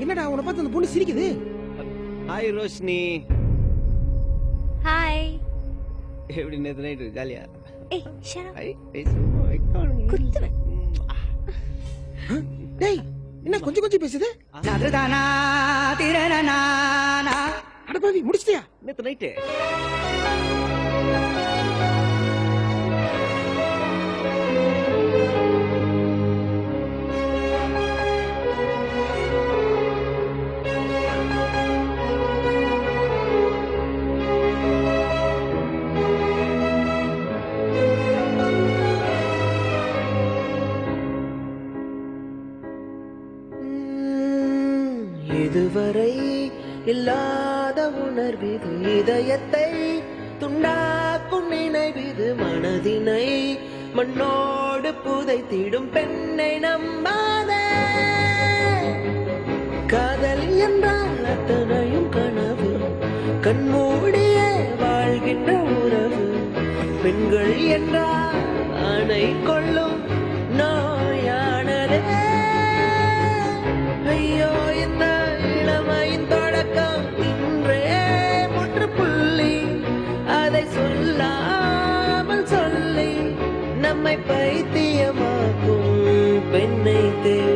என்னடா உன்னை பார்த்து அந்த பொண்ணு சிரிக்குது? ஹாய் ரோஷினி. ஹாய். எப்படி நேத்து நைட்டு ஜாலியா? ஏய் ஷட் அப். ஐ குத்துவேன். டேய் என்ன கொஞ்சம் கொஞ்சம் பேசுது? நதுதானா திரனனா அட பாவி முடிச்சிட்டியா? நேத்து நைட்டு இதுவரை இல்லாத உணர்விது, இதயத்தை துண்டாக்கும் நினைவிது, மனதினை மண்ணோடு புதைத்திடும் பெண்ணை நம்பாதே. காதல் என்றால் அத்தனையும் கனவு, கண்மூடிய வாழ்கின்ற உறவு. பெண்கள் என்றால் ஆணை கொள்ளும் நோயானதே. ஐயோ இந்த இளமையின் தொடக்கம் இன்றே முற்றுப்புள்ளி, அதை சொல்லாமல் சொல்லி நம்மை பைத்தியமாக்கும் பெண்ணை தேடி